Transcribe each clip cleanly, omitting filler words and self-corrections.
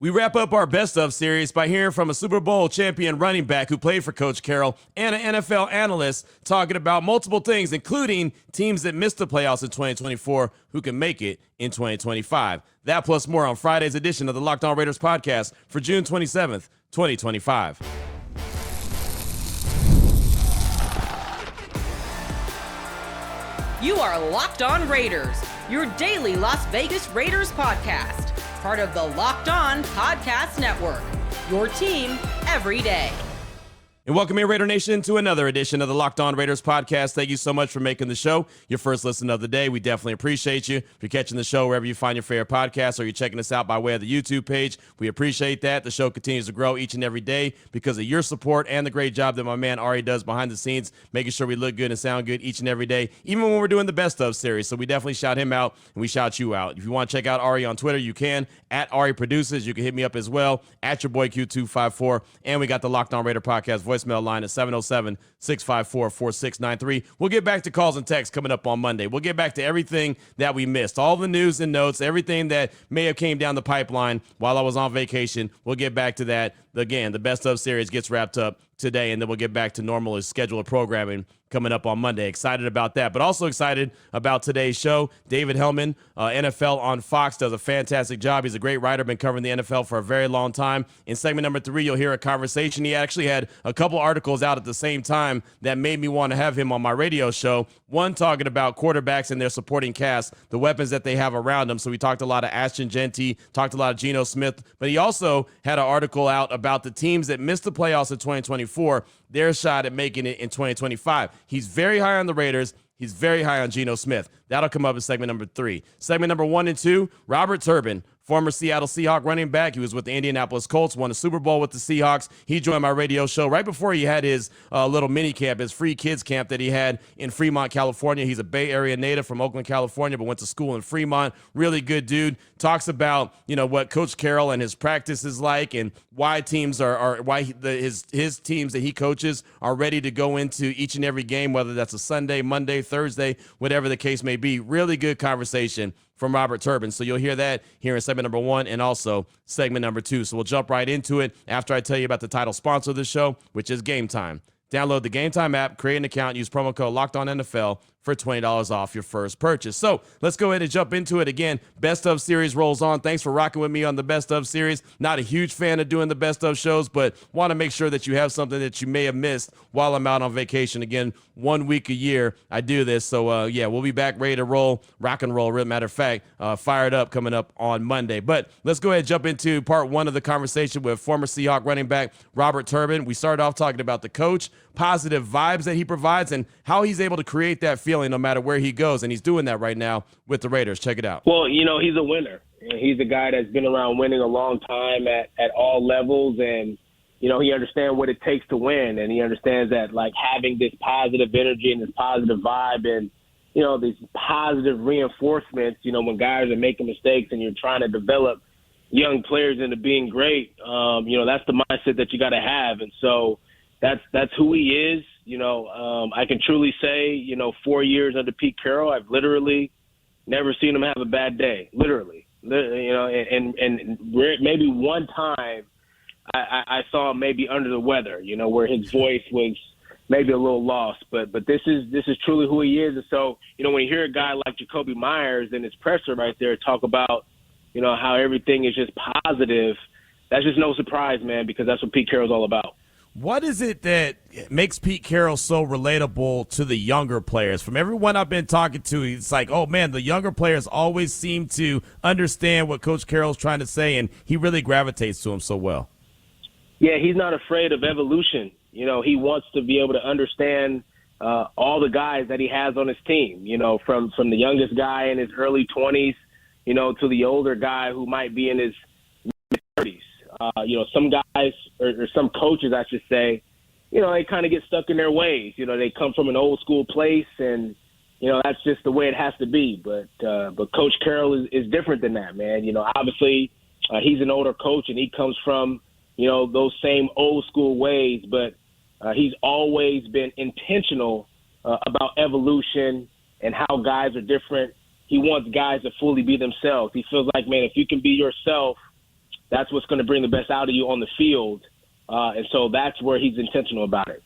We wrap up our best of series by hearing from a Super Bowl champion running back who played for Coach Carroll and an NFL analyst talking about multiple things, including teams that missed the playoffs in 2024 who can make it in 2025. That plus more on Friday's edition of the Locked On Raiders podcast for June 27th, 2025. You are Locked On Raiders, your daily Las Vegas Raiders podcast. Part of the Locked On Podcast Network, your team every day. And welcome in, Raider Nation, to another edition of the Locked On Raiders podcast. Thank you so much for making the show your first listen of the day. We definitely appreciate you. If you're catching the show wherever you find your favorite podcast or you're checking us out by way of the YouTube page, we appreciate that. The show continues to grow each and every day because of your support and the great job that my man Ari does behind the scenes, making sure we look good and sound good each and every day, even when we're doing the best of series. So we definitely shout him out and we shout you out. If you want to check out Ari on Twitter, you can, at Ari Produces. You can hit me up as well, at your boy Q254. And we got the Locked On Raider podcast voicemail line at 707-654-4693. We'll get back to calls and texts coming up on Monday. We'll get back to everything that we missed, all the news and notes, everything that may have came down the pipeline while I was on vacation. We'll get back to that. Again, the best of series gets wrapped up today, and then we'll get back to normal schedule of programming coming up on Monday. Excited about that, but also excited about today's show. David Helman, NFL on Fox, does a fantastic job. He's a great writer, been covering the NFL for a very long time. In segment number 3, you'll hear a conversation. He actually had a couple articles out at the same time that made me want to have him on my radio show. One talking about quarterbacks and their supporting cast, the weapons that they have around them. So we talked a lot of Ashton, Jenty, talked a lot of Geno Smith, but he also had an article out about the teams that missed the playoffs in 2024, their shot at making it in 2025. He's very high on the Raiders. He's very high on Geno Smith. That'll come up in segment number 3. Segment number 1 and 2, Robert Turbin, former Seattle Seahawk running back. He was with the Indianapolis Colts, won a Super Bowl with the Seahawks. He joined my radio show right before he had his little mini camp, his free kids camp that he had in Fremont, California. He's a Bay Area native from Oakland, California, but went to school in Fremont. Really good dude. Talks about, what Coach Carroll and his practice is like and why teams his teams that he coaches are ready to go into each and every game, whether that's a Sunday, Monday, Thursday, whatever the case may be. Really good conversation from Robert Turbin. So you'll hear that here in segment number 1 and also segment number 2. So we'll jump right into it after I tell you about the title sponsor of the show, which is Gametime. Download the Gametime app, create an account, use promo code LOCKEDONNFL for $20 off your first purchase. So let's go ahead and jump into it again. Best of series rolls on. Thanks for rocking with me on the best of series. Not a huge fan of doing the best of shows, but want to make sure that you have something that you may have missed while I'm out on vacation. Again, 1 week a year I do this. So we'll be back ready to roll, rock and roll. Real matter of fact, fired up coming up on Monday. But let's go ahead and jump into part 1 of the conversation with former Seahawk running back Robert Turbin. We started off talking about the coach, positive vibes that he provides, and how he's able to create that feeling no matter where he goes, and he's doing that right now with the Raiders. Check it out. Well, he's a winner. He's a guy that's been around winning a long time at all levels, and, he understands what it takes to win, and he understands that, like, having this positive energy and this positive vibe and, these positive reinforcements, when guys are making mistakes and you're trying to develop young players into being great, that's the mindset that you got to have. And so that's who he is. I can truly say, 4 years under Pete Carroll, I've literally never seen him have a bad day, literally. And maybe one time I saw him maybe under the weather, where his voice was maybe a little lost. But this is truly who he is. And so, when you hear a guy like Jacoby Myers and his presser right there talk about, how everything is just positive, that's just no surprise, man, because that's what Pete Carroll's all about. What is it that makes Pete Carroll so relatable to the younger players? From everyone I've been talking to, it's like, oh, man, the younger players always seem to understand what Coach Carroll's trying to say, and he really gravitates to him so well. Yeah, he's not afraid of evolution. He wants to be able to understand all the guys that he has on his team, from the youngest guy in his early 20s, to the older guy who might be in his mid-30s. Some guys or some coaches, I should say, they kind of get stuck in their ways. They come from an old school place and, that's just the way it has to be. But Coach Carroll is different than that, man. Obviously he's an older coach and he comes from, those same old school ways, but he's always been intentional about evolution and how guys are different. He wants guys to fully be themselves. He feels like, man, if you can be yourself, that's what's going to bring the best out of you on the field. And so that's where he's intentional about it.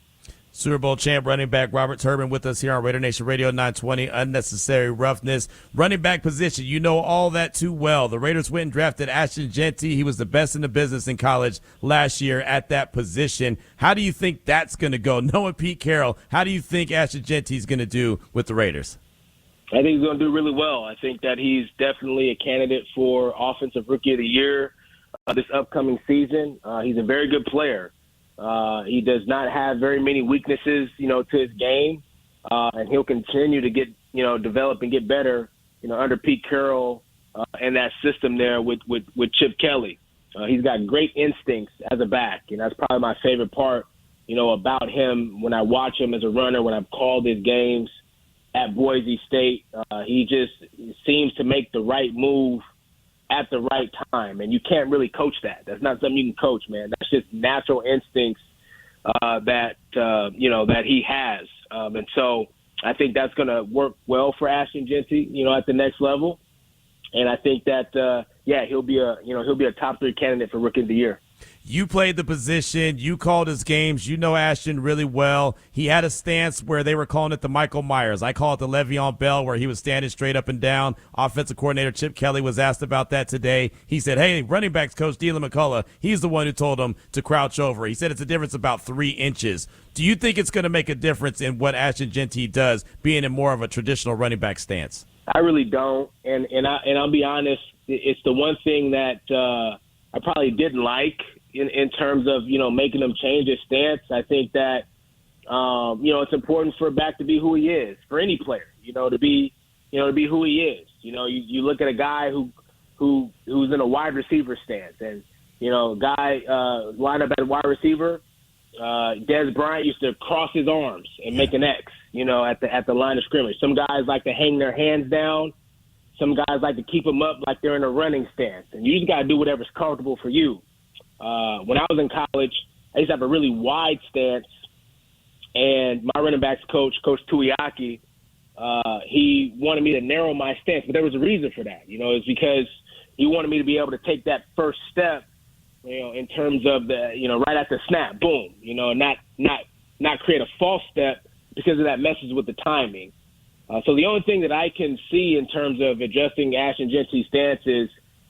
Super Bowl champ running back Robert Turbin with us here on Raider Nation Radio 920. Unnecessary roughness. Running back position, you know all that too well. The Raiders went and drafted Ashton Jenty. He was the best in the business in college last year at that position. How do you think that's going to go? Knowing Pete Carroll, how do you think Ashton Jenty is going to do with the Raiders? I think he's going to do really well. I think that he's definitely a candidate for Offensive Rookie of the Year this upcoming season. He's a very good player. He does not have very many weaknesses, to his game, and he'll continue to get, develop and get better, under Pete Carroll and that system there with Chip Kelly. He's got great instincts as a back, and that's probably my favorite part, about him when I watch him as a runner, when I've called his games at Boise State. He just seems to make the right move at the right time, and you can't really coach that. That's not something you can coach, man. That's just natural instincts that he has, and so I think that's going to work well for Ashton Jenty, at the next level. And I think that he'll be a top 3 candidate for Rookie of the Year. You played the position. You called his games. You know Ashton really well. He had a stance where they were calling it the Michael Myers. I call it the Le'Veon Bell, where he was standing straight up and down. Offensive coordinator Chip Kelly was asked about that today. He said, hey, running backs coach Dylan McCullough, he's the one who told him to crouch over. He said it's a difference about 3 inches. Do you think it's going to make a difference in what Ashton Jenty does, being in more of a traditional running back stance? I really don't. And I'll be honest, it's the one thing that I probably didn't like in terms of, making him change his stance. I think that, it's important for a back to be who he is, for any player, to be who he is. You look at a guy who's in a wide receiver stance, and, guy line up at wide receiver, Dez Bryant used to cross his arms and make an X, at the line of scrimmage. Some guys like to hang their hands down. Some guys like to keep them up like they're in a running stance. And you just got to do whatever's comfortable for you. When I was in college, I used to have a really wide stance. And my running backs coach, Coach Tuiaki, he wanted me to narrow my stance. But there was a reason for that. It's because he wanted me to be able to take that first step, in terms of the, right at the snap, boom, not create a false step because of that messes with the timing. So the only thing that I can see in terms of adjusting Ashton Jenty's stance is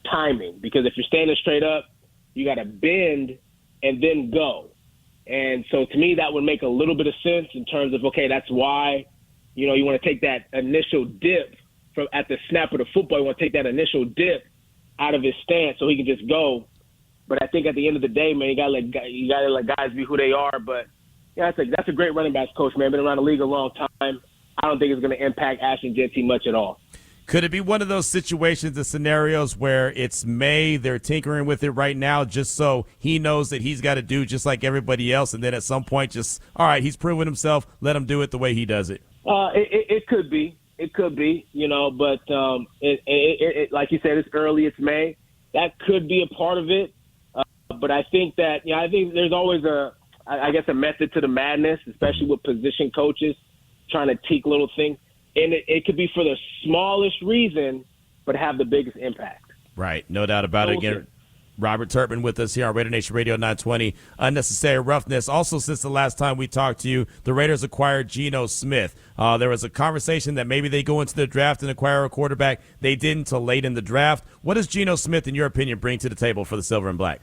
timing, because if you're standing straight up, you got to bend and then go. And so to me, that would make a little bit of sense in terms of, okay, that's why, you want to take that initial dip from at the snap of the football. You want to take that initial dip out of his stance so he can just go. But I think at the end of the day, man, you gotta let guys be who they are. But yeah, that's a great running backs coach, man. Been around the league a long time. I don't think it's going to impact Ashton Jenty much at all. Could it be one of those situations, the scenarios where it's May, they're tinkering with it right now just so he knows that he's got to do just like everybody else, and then at some point just, all right, he's proven himself, let him do it the way he does it? It could be. It could be, but like you said, it's early, it's May. That could be a part of it. But I think that, I think there's always a method to the madness, especially with position coaches trying to tweak little things. And it could be for the smallest reason, but have the biggest impact. Right. No doubt about it. Again, Robert Turbin with us here on Raider Nation Radio 920. Unnecessary roughness. Also, since the last time we talked to you, the Raiders acquired Geno Smith. There was a conversation that maybe they go into the draft and acquire a quarterback. They didn't until late in the draft. What does Geno Smith, in your opinion, bring to the table for the Silver and Black?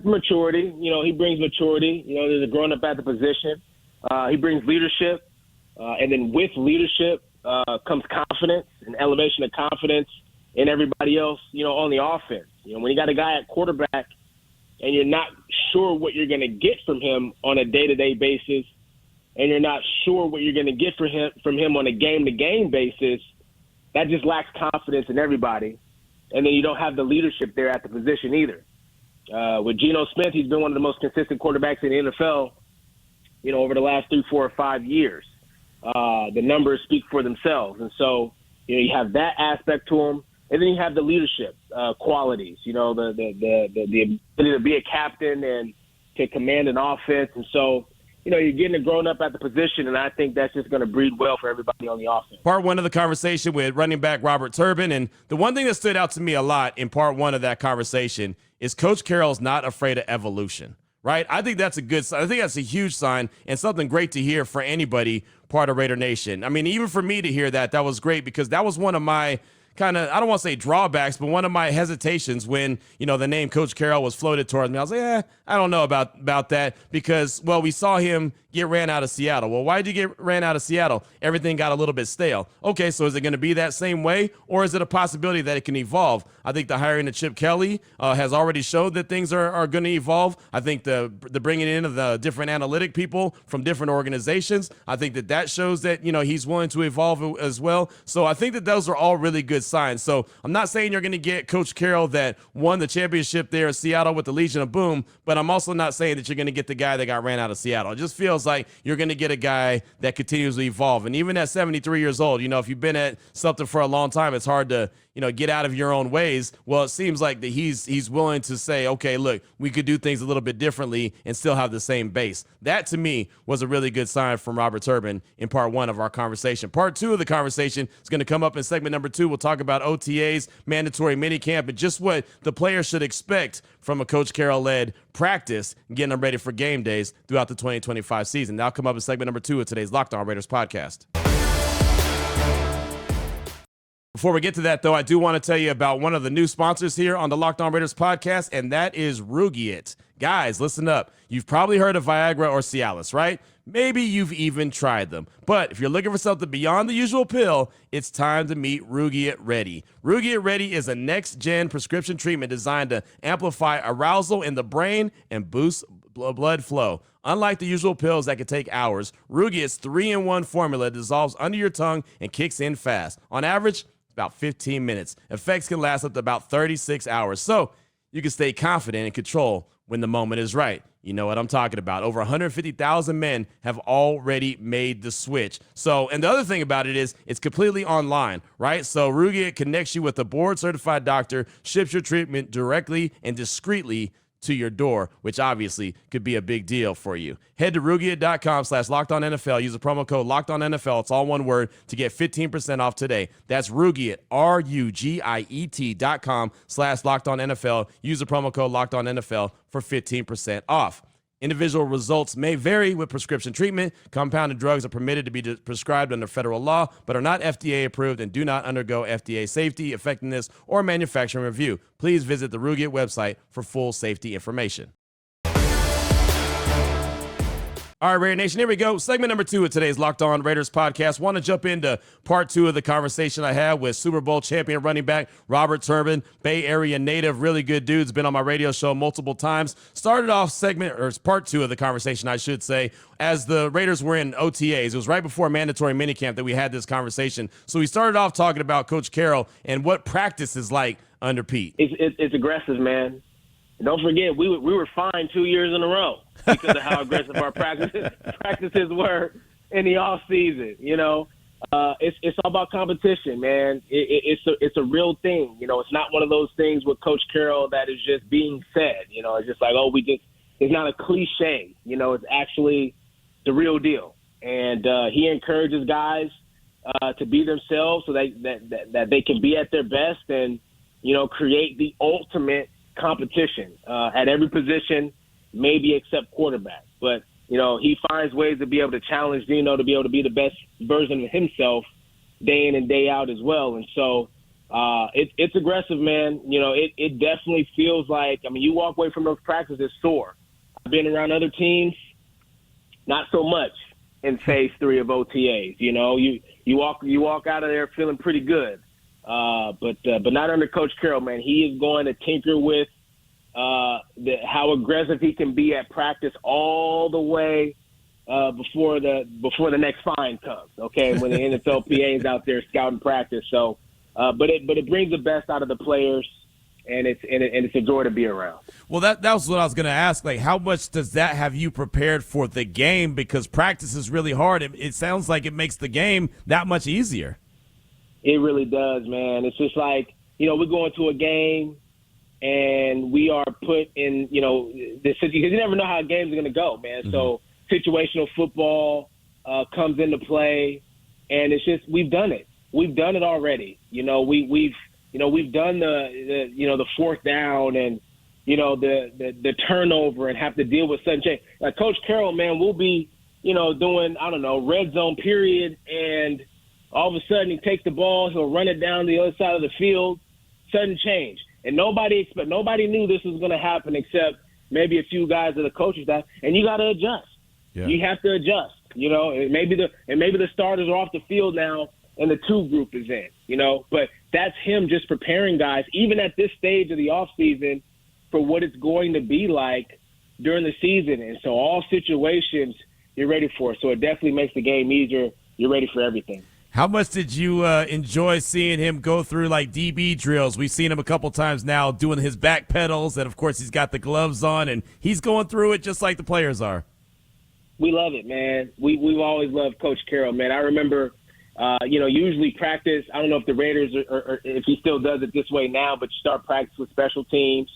Maturity. He brings maturity. There's a growing up at the position. He brings leadership. And then with leadership comes confidence and elevation of confidence in everybody else, on the offense. When you got a guy at quarterback and you're not sure what you're going to get from him on a day-to-day basis, and you're not sure what you're going to get from him on a game-to-game basis, that just lacks confidence in everybody. And then you don't have the leadership there at the position either. With Geno Smith, he's been one of the most consistent quarterbacks in the NFL, over the last 3, 4, or 5 years. The numbers speak for themselves. And so, you have that aspect to him. And then you have the leadership qualities, the ability to be a captain and to command an offense. And so, you're getting it grown up at the position, and I think that's just going to breed well for everybody on the offense. Part one of the conversation with running back Robert Turbin, and the one thing that stood out to me a lot in part one of that conversation is Coach Carroll's not afraid of evolution, right? I think that's a good sign. I think that's a huge sign and something great to hear for anybody part of Raider Nation. I mean, even for me to hear that was great, because that was one of my kind of, I don't want to say drawbacks, but one of my hesitations when, the name Coach Carroll was floated towards me. I was like, I don't know about that, because, well, we saw him get ran out of Seattle. Well, why did you get ran out of Seattle? Everything got a little bit stale. Okay, so is it going to be that same way, or is it a possibility that it can evolve? I think the hiring of Chip Kelly has already showed that things are going to evolve. I think the bringing in of the different analytic people from different organizations, I think that shows that, he's willing to evolve as well. So I think that those are all really good signs. So I'm not saying you're going to get Coach Carroll that won the championship there in Seattle with the Legion of Boom, but I'm also not saying that you're going to get the guy that got ran out of Seattle. It just feels like you're going to get a guy that continues to evolve. And even at 73 years old, if you've been at something for a long time, it's hard to, get out of your own ways. Well, it seems like that he's willing to say, okay, look, we could do things a little bit differently and still have the same base. That, to me, was a really good sign from Robert Turbin in part one of our conversation. Part two of the conversation is going to come up in segment number 2. We'll talk about OTAs, mandatory minicamp, and just what the players should expect from a Coach Carroll-led practice, getting them ready for game days throughout the 2025 season. That'll come up in segment number 2 of today's Locked On Raiders podcast. Before we get to that, though, I do want to tell you about one of the new sponsors here on the Locked On Raiders podcast, and that is Rugiet. Guys, listen up. You've probably heard of Viagra or Cialis, right? Maybe you've even tried them. But if you're looking for something beyond the usual pill, it's time to meet Rugiet Ready. Rugiet Ready is a next-gen prescription treatment designed to amplify arousal in the brain and boost blood flow. Unlike the usual pills that can take hours, Rugiet's 3-in-1 formula dissolves under your tongue and kicks in fast. On average, about 15 minutes. Effects can last up to about 36 hours. So you can stay confident and control when the moment is right. You know what I'm talking about. Over 150,000 men have already made the switch. So, and the other thing about it is it's completely online, right? So Rugiet connects you with a board-certified doctor, ships your treatment directly and discreetly to your door, which obviously could be a big deal for you. Head to Rugiet.com/LockedOnNFL. Use the promo code LockedOnNFL. It's all one word to get 15% off today. That's Rugiet, RUGIET.com/LockedOnNFL. Use the promo code LockedOnNFL for 15% off. Individual results may vary with prescription treatment. Compounded drugs are permitted to be prescribed under federal law, but are not FDA approved and do not undergo FDA safety, effectiveness, or manufacturing review. Please visit the Rugiet website for full safety information. All right, Raider Nation, here we go. Segment number 2 of today's Locked On Raiders podcast. Want to jump into part 2 of the conversation I had with Super Bowl champion running back Robert Turbin, Bay Area native, really good dude's been on my radio show multiple times. Started off part 2 of the conversation, I should say, as the Raiders were in OTAs. It was right before mandatory minicamp that we had this conversation. So we started off talking about Coach Carroll and what practice is like under Pete. It's aggressive, man. Don't forget, we were fined 2 years in a row because of how aggressive our practices were in the off season. It's all about competition, man. It's a real thing. It's not one of those things with Coach Carroll that is just being said. It's just like, it's not a cliche. It's actually the real deal. And he encourages guys to be themselves so that they can be at their best and create the ultimate competition at every position, maybe except quarterback. But, he finds ways to be able to challenge Geno to be able to be the best version of himself day in and day out as well. And so it's aggressive, man. It definitely feels like, you walk away from those practices sore. I've been around other teams, not so much in phase 3 of OTAs. You walk out of there feeling pretty good. But not under Coach Carroll, man. He is going to tinker with how aggressive he can be at practice all the way before the next fine comes. Okay, when the NFLPA is out there scouting practice. So, but it brings the best out of the players, and it's a joy to be around. Well, that was what I was going to ask. Like, how much does that have you prepared for the game? Because practice is really hard. It sounds like it makes the game that much easier. It really does, man. It's just like, we go into a game and we are put in, this because you never know how games are going to go, man. Mm-hmm. So situational football comes into play, and it's just we've done it. We've done it already. We've done the fourth down and the turnover and have to deal with sudden change. Like Coach Carroll, man, will be, doing, I don't know, red zone period, and all of a sudden he takes the ball, he'll run it down the other side of the field, sudden change. And nobody knew this was going to happen except maybe a few guys of the coaching staff, and you got to adjust. Yeah. You have to adjust, and maybe the starters are off the field now and the 2 group is in, but that's him just preparing guys, even at this stage of the offseason, for what it's going to be like during the season. And so all situations you're ready for. So it definitely makes the game easier. You're ready for everything. How much did you enjoy seeing him go through like DB drills? We've seen him a couple times now doing his back pedals, and of course he's got the gloves on, and he's going through it just like the players are. We love it, man. We've always loved Coach Carroll, man. I remember, usually practice. I don't know if the Raiders or if he still does it this way now, but you start practice with special teams.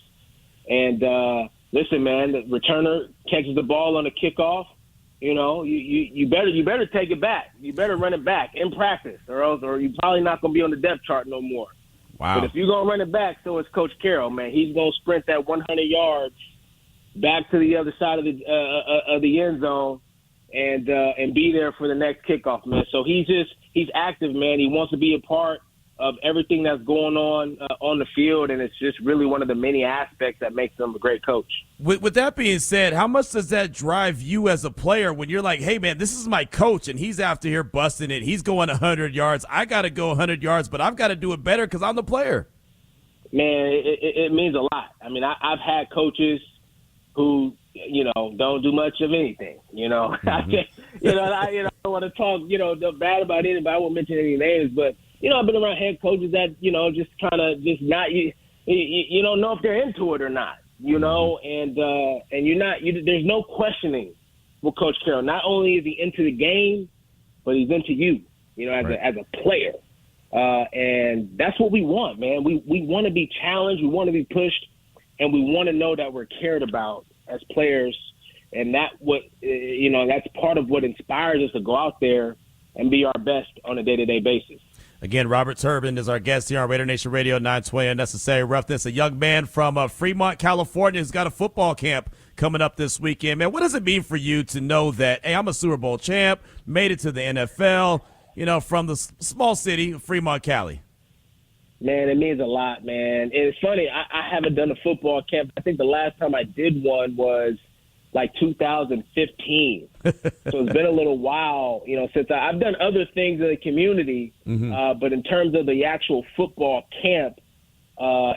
And listen, man, the returner catches the ball on a kickoff. You better take it back. You better run it back in practice, or you're probably not going to be on the depth chart no more. Wow. But if you're going to run it back, so is Coach Carroll, man. He's going to sprint that 100 yards back to the other side of the end zone and be there for the next kickoff, man. So he's active, man. He wants to be a part of everything that's going on the field, and it's just really one of the many aspects that makes him a great coach. With that being said, how much does that drive you as a player when you're like, hey, man, this is my coach, and he's after here busting it. He's going 100 yards. I got to go 100 yards, but I've got to do it better because I'm the player. Man, it means a lot. I mean, I've had coaches who, don't do much of anything, Mm-hmm. I don't want to talk, bad about anybody. I won't mention any names, but I've been around head coaches that, just kind of just not, you don't know if they're into it or not, and there's no questioning with Coach Carroll. Not only is he into the game, but he's into you, as a player. And that's what we want, man. We want to be challenged. We want to be pushed, and we want to know that we're cared about as players. And that's part of what inspires us to go out there and be our best on a day-to-day basis. Again, Robert Turbin is our guest here on Raider Nation Radio 920 Unnecessary Roughness, a young man from Fremont, California, who's got a football camp coming up this weekend. Man, what does it mean for you to know that, hey, I'm a Super Bowl champ, made it to the NFL, from the small city of Fremont, Cali? Man, it means a lot, man. And it's funny, I haven't done a football camp. I think the last time I did one was like 2015. So it's been a little while, since I've done other things in the community. Mm-hmm. But in terms of the actual football camp,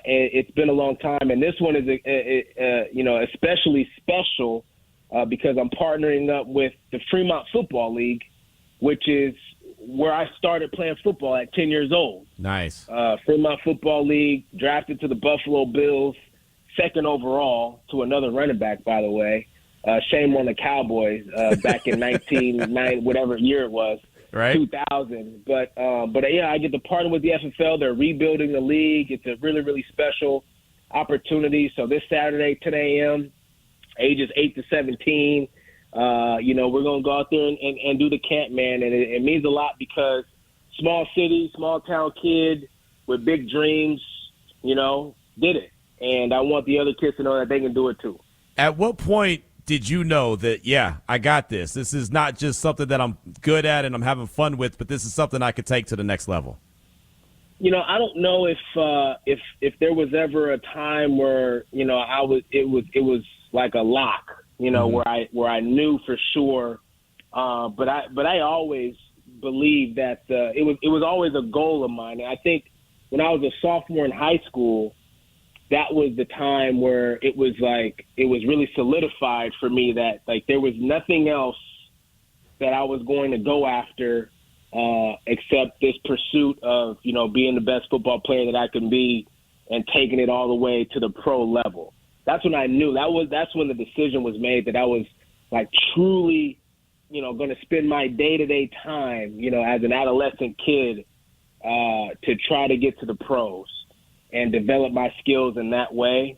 it's been a long time. And this one is, especially special because I'm partnering up with the Fremont Football League, which is where I started playing football at 10 years old. Nice. Fremont Football League, drafted to the Buffalo Bills, second overall to another running back, by the way. Shame on the Cowboys back in 1990, whatever year it was, right? 2000. But yeah, I get to partner with the FFL. They're rebuilding the league. It's a really, really special opportunity. So this Saturday, 10 a.m., ages 8 to 17, we're going to go out there and do the camp, man. And it means a lot because small city, small town kid with big dreams, did it. And I want the other kids to know that they can do it too. At what point did you know that, yeah, I got this? This is not just something that I'm good at and I'm having fun with, but this is something I could take to the next level? I don't know if there was ever a time where, it was like a lock, mm-hmm. where I knew for sure. But I always believed that it was always a goal of mine. And I think when I was a sophomore in high school, that was the time where it was really solidified for me that like there was nothing else that I was going to go after except this pursuit of, being the best football player that I can be and taking it all the way to the pro level. That's when I knew that's when the decision was made that I was like truly, going to spend my day-to-day time, as an adolescent kid to try to get to the pros and develop my skills in that way.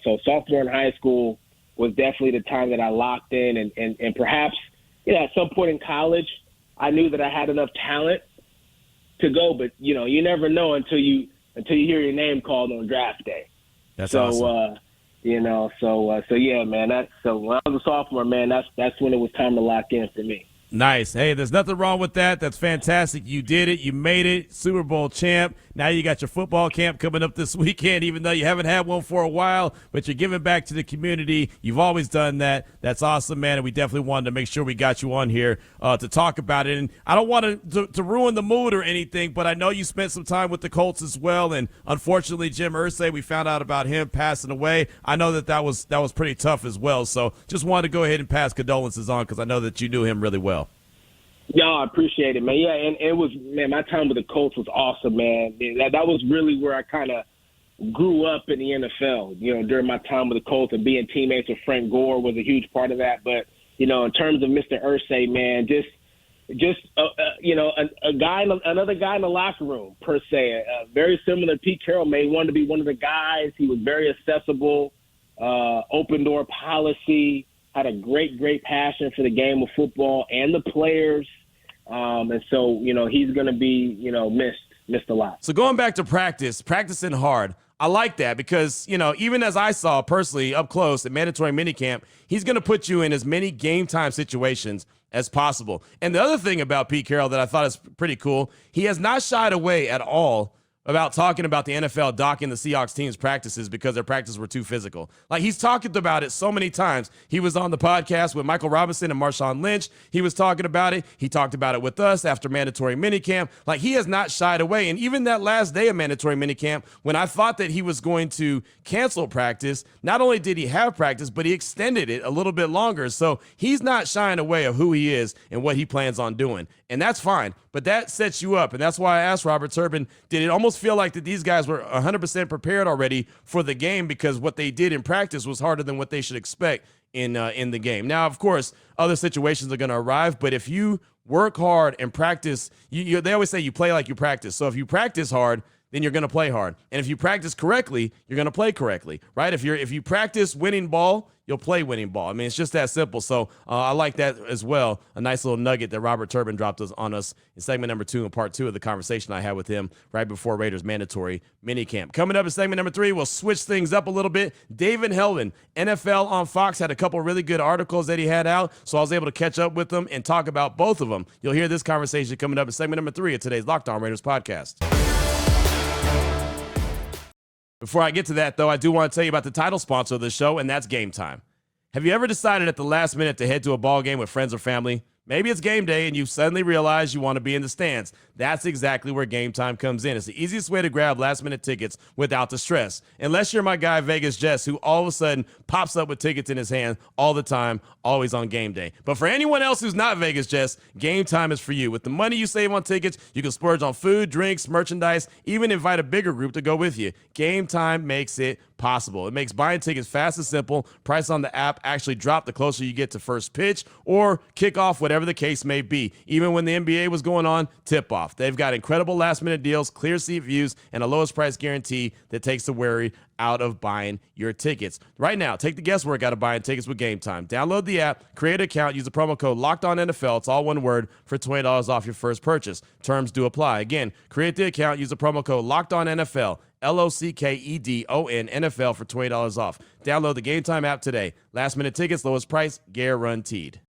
So sophomore in high school was definitely the time that I locked in. And perhaps, at some point in college, I knew that I had enough talent to go. But, you never know until you hear your name called on draft day. That's so, awesome. So yeah, man. So when I was a sophomore, man, that's when it was time to lock in for me. Nice. Hey, there's nothing wrong with that. That's fantastic. You did it. You made it. Super Bowl champ. Now you got your football camp coming up this weekend, even though you haven't had one for a while, but you're giving back to the community. You've always done that. That's awesome, man, and we definitely wanted to make sure we got you on here to talk about it. And I don't want to ruin the mood or anything, but I know you spent some time with the Colts as well, and unfortunately, Jim Irsay, we found out about him passing away. I know that was pretty tough as well, so just wanted to go ahead and pass condolences on because I know that you knew him really well. Yeah, I appreciate it, man. Yeah, and it was, man, my time with the Colts was awesome, man. That was really where I kind of grew up in the NFL, during my time with the Colts, and being teammates with Frank Gore was a huge part of that. But, in terms of Mr. Irsay, man, another guy in the locker room, per se. Very similar to Pete Carroll, man. He wanted to be one of the guys. He was very accessible, open door policy, had a great, great passion for the game of football and the players. And so, he's going to be, missed a lot. So going back to practicing hard, I like that because, even as I saw personally up close at mandatory minicamp, he's going to put you in as many game time situations as possible. And the other thing about Pete Carroll that I thought is pretty cool, he has not shied away at all about talking about the NFL docking the Seahawks team's practices because their practices were too physical. Like, he's talked about it so many times. He was on the podcast with Michael Robinson and Marshawn Lynch. He was talking about it. He talked about it with us after mandatory minicamp. Like, he has not shied away. And even that last day of mandatory minicamp, when I thought that he was going to cancel practice, not only did he have practice, but he extended it a little bit longer. So he's not shying away of who he is and what he plans on doing. And that's fine. But that sets you up. And that's why I asked Robert Turbin, did it almost feel like that these guys were 100% prepared already for the game because what they did in practice was harder than what they should expect in the game. Now, of course, other situations are going to arrive, but if you work hard and practice, they always say you play like you practice. So if you practice hard, then you're going to play hard. And if you practice correctly, you're going to play correctly, right? If you practice winning ball, you'll play winning ball. I mean, it's just that simple. So I like that as well. A nice little nugget that Robert Turbin dropped on us in segment number 2 and part 2 of the conversation I had with him right before Raiders mandatory minicamp. Coming up in segment number 3, we'll switch things up a little bit. David Helman, NFL on Fox, had a couple really good articles that he had out, so I was able to catch up with them and talk about both of them. You'll hear this conversation coming up in segment number 3 of today's Locked On Raiders podcast. Before I get to that, though, I do want to tell you about the title sponsor of the show, and that's Gametime. Have you ever decided at the last minute to head to a ball game with friends or family? Maybe it's game day and you suddenly realize you want to be in the stands. That's exactly where Gametime comes in. It's the easiest way to grab last-minute tickets without the stress. Unless you're my guy, Vegas Jess, who all of a sudden pops up with tickets in his hand all the time, always on game day. But for anyone else who's not Vegas Jess, Gametime is for you. With the money you save on tickets, you can splurge on food, drinks, merchandise, even invite a bigger group to go with you. Gametime makes it possible. It makes buying tickets fast and simple. Price on the app actually drop the closer you get to first pitch or kickoff, whatever the case may be. Even when the NBA was going on, tip-off. They've got incredible last-minute deals, clear seat views, and a lowest price guarantee that takes the worry out of buying your tickets. Right now, take the guesswork out of buying tickets with Gametime. Download the app, create an account, use the promo code LOCKEDONNFL. It's all one word for $20 off your first purchase. Terms do apply. Again, create the account, use the promo code LOCKEDONNFL. LOCKEDON NFL for $20 off. Download the Gametime app today. Last minute tickets, lowest price, guaranteed.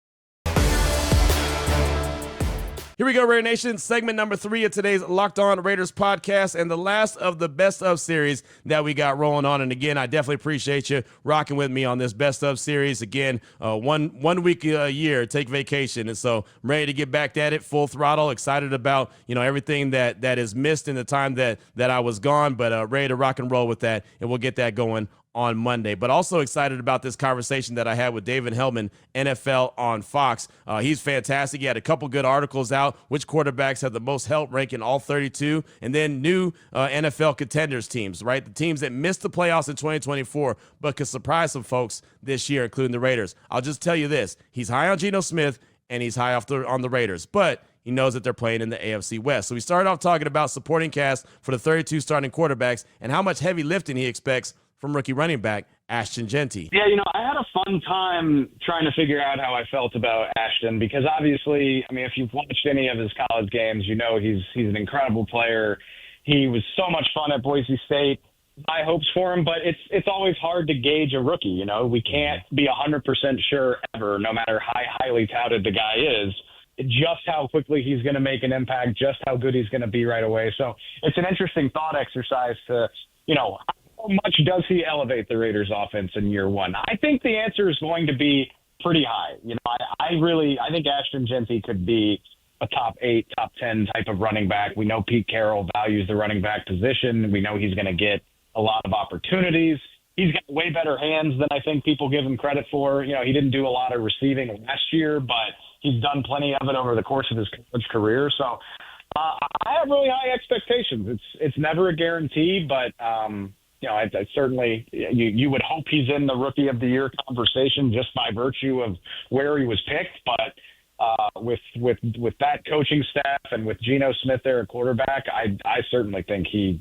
Here we go, Raider Nation. Segment number 3 of today's Locked On Raiders podcast and the last of the best of series that we got rolling on. And again, I definitely appreciate you rocking with me on this best of series. Again, one week a year, take vacation. And so I'm ready to get back at it full throttle. Excited about, everything that is missed in the time that I was gone, but ready to rock and roll with that. And we'll get that going on Monday, but also excited about this conversation that I had with David Helman, NFL on Fox. He's fantastic. He had a couple good articles out, which quarterbacks have the most help ranking all 32, and then new NFL contenders teams, right? The teams that missed the playoffs in 2024, but could surprise some folks this year, including the Raiders. I'll just tell you this. He's high on Geno Smith, and he's high on the Raiders, but he knows that they're playing in the AFC West. So we started off talking about supporting cast for the 32 starting quarterbacks and how much heavy lifting he expects from rookie running back Ashton Jenty. Yeah, I had a fun time trying to figure out how I felt about Ashton because obviously, if you've watched any of his college games, he's an incredible player. He was so much fun at Boise State. high hopes for him, but it's always hard to gauge a rookie. You know, we can't be 100% sure ever, no matter how highly touted the guy is, just how quickly he's going to make an impact, just how good he's going to be right away. So it's an interesting thought exercise to, you know, how much does he elevate the Raiders offense in year one? I think the answer is going to be pretty high. You know, I think Ashton Jenty could be a top 8, top 10 type of running back. We know Pete Carroll values the running back position. We know he's going to get a lot of opportunities. He's got way better hands than I think people give him credit for. You know, he didn't do a lot of receiving last year, but he's done plenty of it over the course of his college career. So I have really high expectations. It's never a guarantee, but you know, I certainly you would hope he's in the Rookie of the Year conversation just by virtue of where he was picked. But with that coaching staff and with Geno Smith there at quarterback, I certainly think he's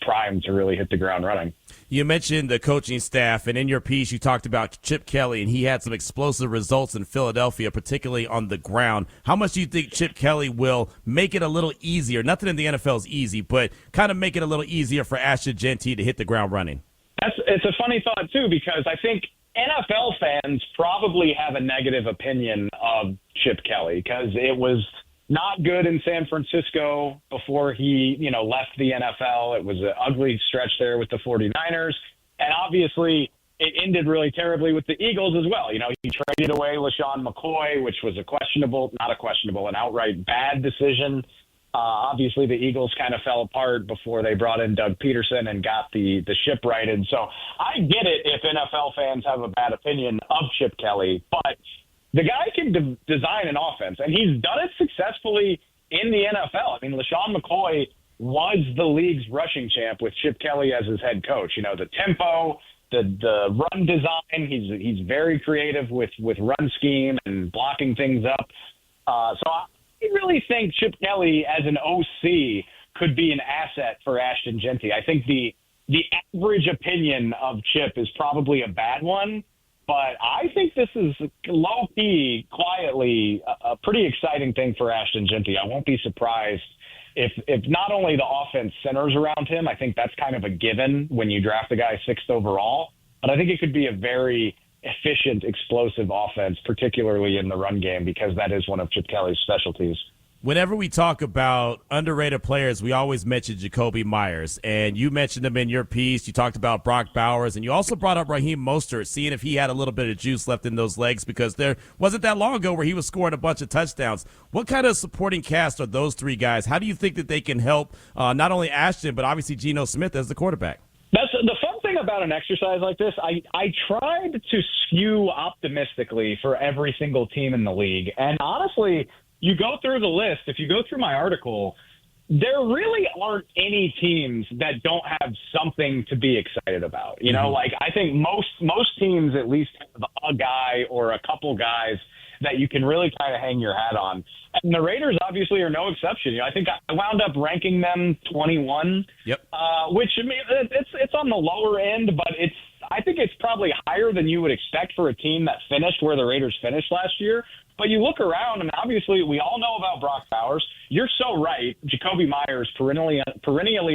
primed to really hit the ground running. You mentioned the coaching staff, and in your piece you talked about Chip Kelly, and he had some explosive results in Philadelphia, particularly on the ground. How much do you think Chip Kelly will make it a little easier? Nothing in the NFL is easy, but kind of make it a little easier for Ashton Jenty to hit the ground running. It's a funny thought, too, because I think NFL fans probably have a negative opinion of Chip Kelly because it was not good in San Francisco before he, you know, left the NFL. It was an ugly stretch there with the 49ers. And obviously it ended really terribly with the Eagles as well. You know, he traded away LaShawn McCoy, which was an outright bad decision. Obviously, the Eagles kind of fell apart before they brought in Doug Peterson and got the ship righted. So I get it if NFL fans have a bad opinion of Chip Kelly, but the guy can design an offense, and he's done it successful in the NFL. I mean, LaShawn McCoy was the league's rushing champ with Chip Kelly as his head coach. You know, the tempo, the run design, he's very creative with run scheme and blocking things up. So I really think Chip Kelly as an OC could be an asset for Ashton Jenty. I think the average opinion of Chip is probably a bad one, but I think this is low-key, quietly, a pretty exciting thing for Ashton Jenty. I won't be surprised if not only the offense centers around him. I think that's kind of a given when you draft a guy 6th overall, but I think it could be a very efficient, explosive offense, particularly in the run game, because that is one of Chip Kelly's specialties. Whenever we talk about underrated players, we always mention Jakobi Meyers, and you mentioned him in your piece. You talked about Brock Bowers, and you also brought up Raheem Mostert, seeing if he had a little bit of juice left in those legs, because there wasn't that long ago where he was scoring a bunch of touchdowns. What kind of supporting cast are those three guys? How do you think that they can help not only Ashton, but obviously Geno Smith as the quarterback? That's the fun thing about an exercise like this. I tried to skew optimistically for every single team in the league. And honestly, you go through the list, if you go through my article, there really aren't any teams that don't have something to be excited about. You know, like I think most teams at least have a guy or a couple guys that you can really kind of hang your hat on. And the Raiders obviously are no exception. You know, I think I wound up ranking them 21. Yep. Which, I mean, it's on the lower end, but I think it's probably higher than you would expect for a team that finished where the Raiders finished last year. But you look around, and obviously we all know about Brock Bowers. You're so right. Jakobi Meyers, perennially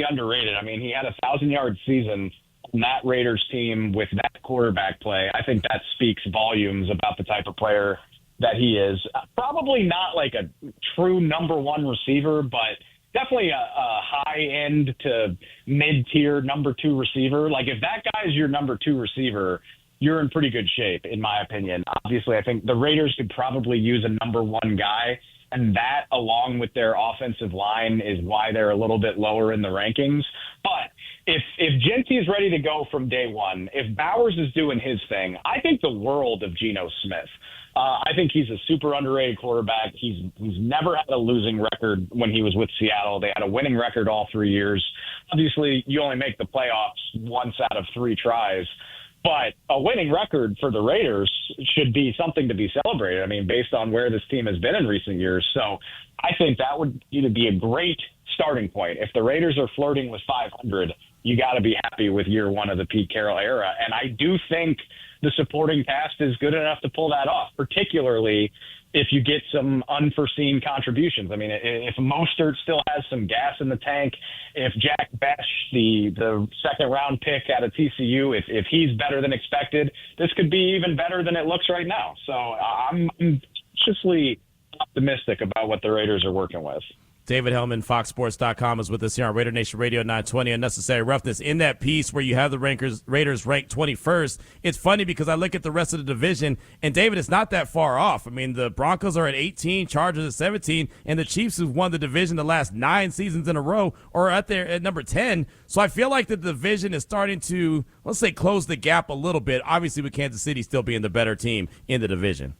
underrated. I mean, he had a 1,000-yard season on that Raiders team with that quarterback play. I think that speaks volumes about the type of player that he is. Probably not like a true number one receiver, but definitely a high-end to mid-tier number 2 receiver. Like, if that guy is your number 2 receiver, you're in pretty good shape, in my opinion. Obviously, I think the Raiders could probably use a number 1 guy, and that, along with their offensive line, is why they're a little bit lower in the rankings. But if Jenty is ready to go from day one, if Bowers is doing his thing, I think the world of Geno Smith. I think he's a super underrated quarterback. He's never had a losing record when he was with Seattle. They had a winning record all 3 years. Obviously, you only make the playoffs once out of 3 tries. But a winning record for the Raiders should be something to be celebrated. I mean, based on where this team has been in recent years. So I think that would be a great starting point. If the Raiders are flirting with 500, you got to be happy with year one of the Pete Carroll era. And I do think the supporting cast is good enough to pull that off, particularly if you get some unforeseen contributions. I mean, if Mostert still has some gas in the tank, if Jack Besh, the second-round pick out of TCU, if he's better than expected, this could be even better than it looks right now. So I'm cautiously optimistic about what the Raiders are working with. David Helman, FoxSports.com, is with us here on Raider Nation Radio 920. Unnecessary roughness. In that piece where you have the Raiders ranked 21st, it's funny because I look at the rest of the division, and David, it's not that far off. I mean, the Broncos are at 18, Chargers at 17, and the Chiefs, who've won the division the last 9 seasons in a row, are at number 10. So I feel like the division is starting to, let's say, close the gap a little bit, obviously with Kansas City still being the better team in the division.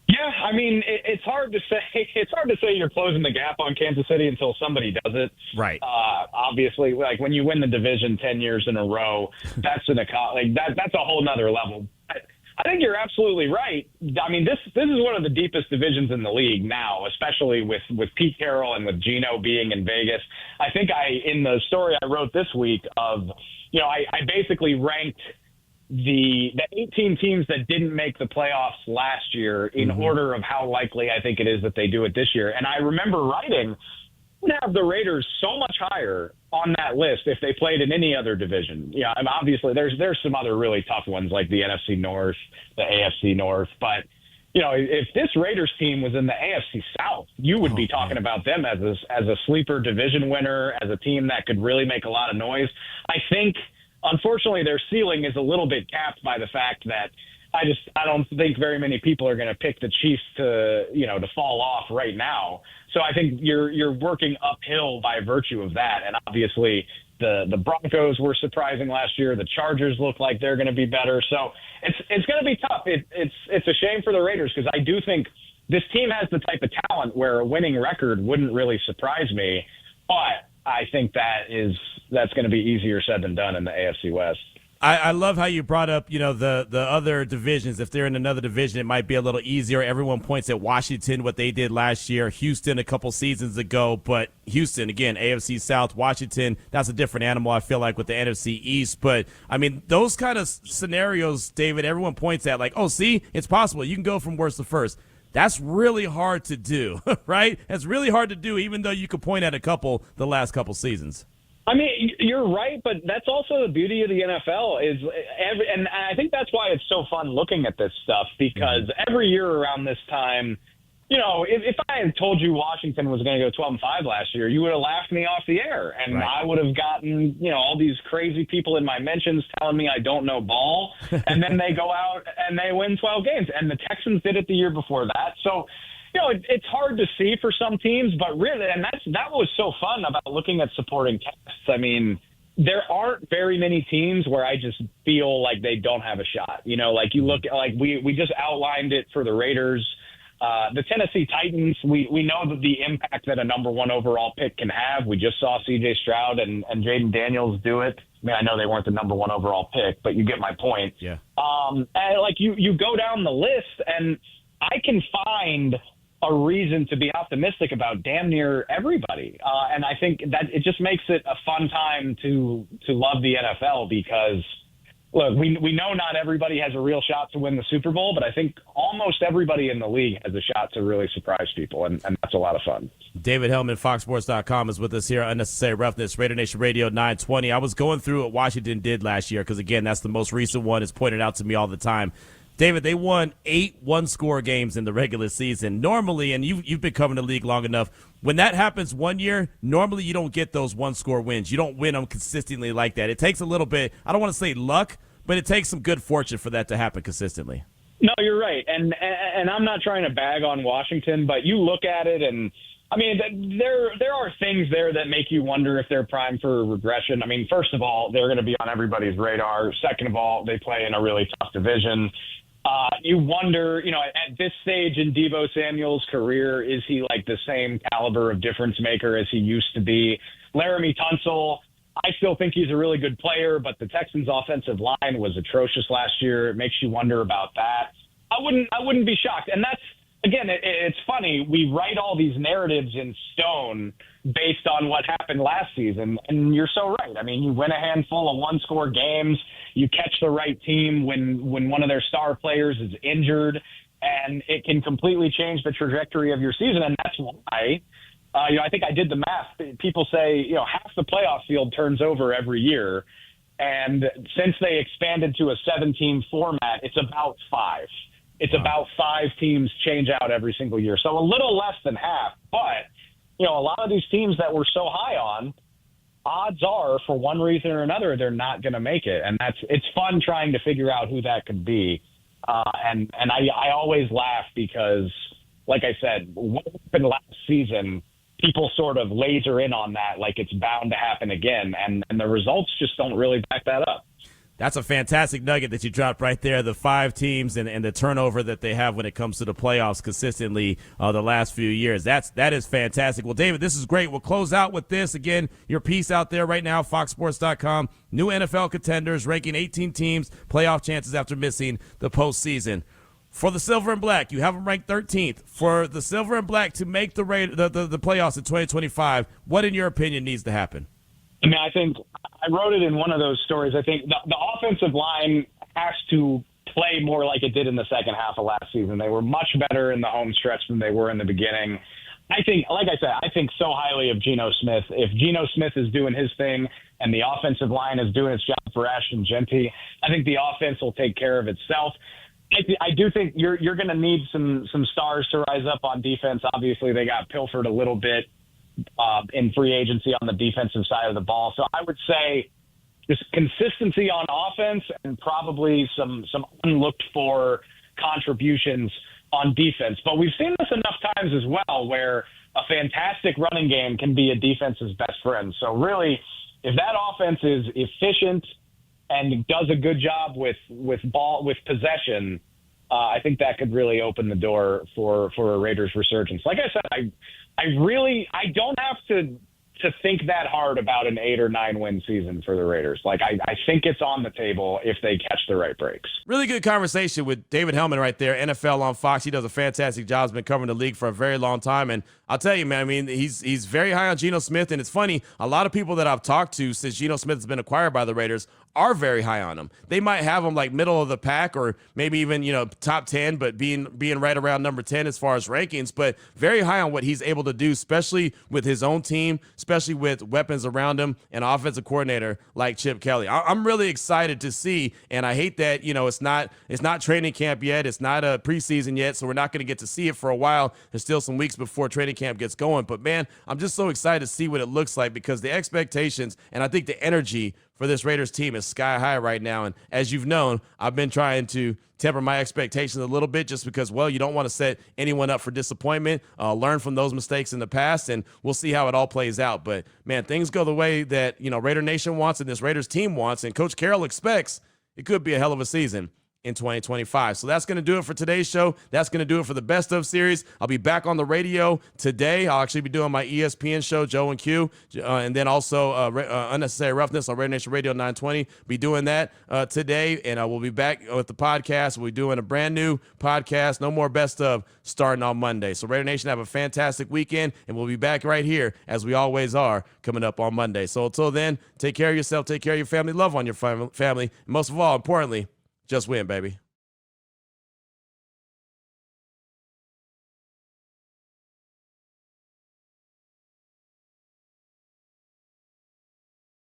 Yeah, I mean, it's hard to say. It's hard to say you're closing the gap on Kansas City until somebody does it. Right. Obviously, like when you win the division 10 years in a row, that's that's a whole nother level. I think you're absolutely right. I mean, this is one of the deepest divisions in the league now, especially with Pete Carroll and with Geno being in Vegas. I think in the story I wrote this week I basically ranked the 18 teams that didn't make the playoffs last year in order of how likely I think it is that they do it this year. And I remember writing, would have the Raiders so much higher on that list if they played in any other division. Yeah, and obviously there's some other really tough ones like the NFC North, the AFC North, but if this Raiders team was in the AFC South, you would be talking about them as a sleeper division winner, as a team that could really make a lot of noise. I think, unfortunately, their ceiling is a little bit capped by the fact that I don't think very many people are going to pick the Chiefs to fall off right now. So I think you're working uphill by virtue of that. And obviously the Broncos were surprising last year. The Chargers look like they're going to be better. So it's going to be tough. It's a shame for the Raiders because I do think this team has the type of talent where a winning record wouldn't really surprise me. But I think that's going to be easier said than done in the AFC West. I love how you brought up, the other divisions. If they're in another division, it might be a little easier. Everyone points at Washington, what they did last year, Houston a couple seasons ago. But Houston, again, AFC South, Washington, that's a different animal, I feel like, with the NFC East. But, I mean, those kind of scenarios, David, everyone points at like, oh, see, it's possible. You can go from worst to first. That's really hard to do, right? It's really hard to do, even though you could point at a couple the last couple seasons. I mean, you're right, but that's also the beauty of the NFL and I think that's why it's so fun looking at this stuff because every year around this time, if I had told you Washington was going to go 12-5 last year, you would have laughed me off the air, and right. I would have gotten all these crazy people in my mentions telling me I don't know ball, and then they go out and they win 12 games, and the Texans did it the year before that, so. It's hard to see for some teams, but really, and that was so fun about looking at supporting casts. I mean, there aren't very many teams where I just feel like they don't have a shot. Like you look, like we just outlined it for the Raiders. The Tennessee Titans, we know that the impact that a number 1 overall pick can have. We just saw C.J. Stroud and Jaden Daniels do it. I mean, I know they weren't the number 1 overall pick, but you get my point. Yeah. And like you go down the list, and I can find a reason to be optimistic about damn near everybody. And I think that it just makes it a fun time to love the NFL because, look, we know not everybody has a real shot to win the Super Bowl, but I think almost everybody in the league has a shot to really surprise people, and that's a lot of fun. David Helman, FoxSports.com, is with us here. Unnecessary Roughness, Raider Nation Radio 920. I was going through what Washington did last year because, again, that's the most recent one. It's pointed out to me all the time. David, they won 8 one-score games in the regular season. Normally, and you've been covering the league long enough, when that happens one year, normally you don't get those one-score wins. You don't win them consistently like that. It takes a little bit, I don't want to say luck, but it takes some good fortune for that to happen consistently. No, you're right. And I'm not trying to bag on Washington, but you look at it and, I mean, there are things there that make you wonder if they're primed for regression. I mean, first of all, they're going to be on everybody's radar. Second of all, they play in a really tough division. You wonder, at this stage in Deebo Samuel's career, is he like the same caliber of difference maker as he used to be? Laramie Tunsil, I still think he's a really good player, but the Texans' offensive line was atrocious last year. It makes you wonder about that. I wouldn't be shocked, and again, it's funny. We write all these narratives in stone based on what happened last season, and you're so right. I mean, you win a handful of one-score games, you catch the right team when one of their star players is injured, and it can completely change the trajectory of your season, and that's why, I think I did the math. People say, half the playoff field turns over every year, and since they expanded to a 7-team format, it's about 5. It's about 5 teams change out every single year. So a little less than half. But, a lot of these teams that we're so high on, odds are, for one reason or another, they're not going to make it. And it's fun trying to figure out who that could be. And I always laugh because, like I said, what happened last season, people sort of laser in on that like it's bound to happen again. And the results just don't really back that up. That's a fantastic nugget that you dropped right there, the 5 teams and the turnover that they have when it comes to the playoffs consistently the last few years. That is fantastic. Well, David, this is great. We'll close out with this. Again, your piece out there right now, foxsports.com, new NFL contenders, ranking 18 teams, playoff chances after missing the postseason. For the Silver and Black, you have them ranked 13th. For the Silver and Black to make the playoffs in 2025, what, in your opinion, needs to happen? I mean, I think I wrote it in one of those stories. I think the offensive line has to play more like it did in the second half of last season. They were much better in the home stretch than they were in the beginning. I think, like I said, I think so highly of Geno Smith. If Geno Smith is doing his thing and the offensive line is doing its job for Ashton, Jenty, I think the offense will take care of itself. I do think you're going to need some stars to rise up on defense. Obviously, they got pilfered a little bit in free agency on the defensive side of the ball. So I would say just consistency on offense and probably some unlooked for contributions on defense. But we've seen this enough times as well where a fantastic running game can be a defense's best friend. So really, if that offense is efficient and does a good job with possession, I think that could really open the door for a Raiders resurgence. Like I said, I don't have to think that hard about an 8 or 9 win season for the Raiders. Like I think it's on the table if they catch the right breaks. Really good conversation with David Helman right there, NFL on Fox. He does a fantastic job. He's been covering the league for a very long time. And I'll tell you, man, I mean, he's very high on Geno Smith. And it's funny, a lot of people that I've talked to since Geno Smith has been acquired by the Raiders are very high on him. They might have him like middle of the pack or maybe even, top 10, but being right around number 10 as far as rankings, but very high on what he's able to do, especially with his own team, especially with weapons around him and offensive coordinator like Chip Kelly. I'm really excited to see, and I hate that, it's not training camp yet. It's not a preseason yet, so we're not going to get to see it for a while. There's still some weeks before training camp gets going, but man, I'm just so excited to see what it looks like because the expectations and I think the energy for this Raiders team is sky high right now. And as you've known, I've been trying to temper my expectations a little bit just because, well, you don't want to set anyone up for disappointment, learn from those mistakes in the past, and we'll see how it all plays out. But, man, things go the way that, Raider Nation wants and this Raiders team wants, and Coach Carroll expects it could be a hell of a season in 2025. So that's going to do it for today's show. That's going to do it for the Best of series. I'll be back on the radio today. I'll actually be doing my ESPN show, Joe and Q, and then also Unnecessary Roughness on Raider Nation Radio 920. Be doing that today, and we'll be back with the podcast. We'll be doing a brand new podcast, no more Best of, starting on Monday. So Raider Nation, have a fantastic weekend, and we'll be back right here, as we always are, coming up on Monday. So until then, take care of yourself, take care of your family, love on your family, and most of all, importantly, just win, baby.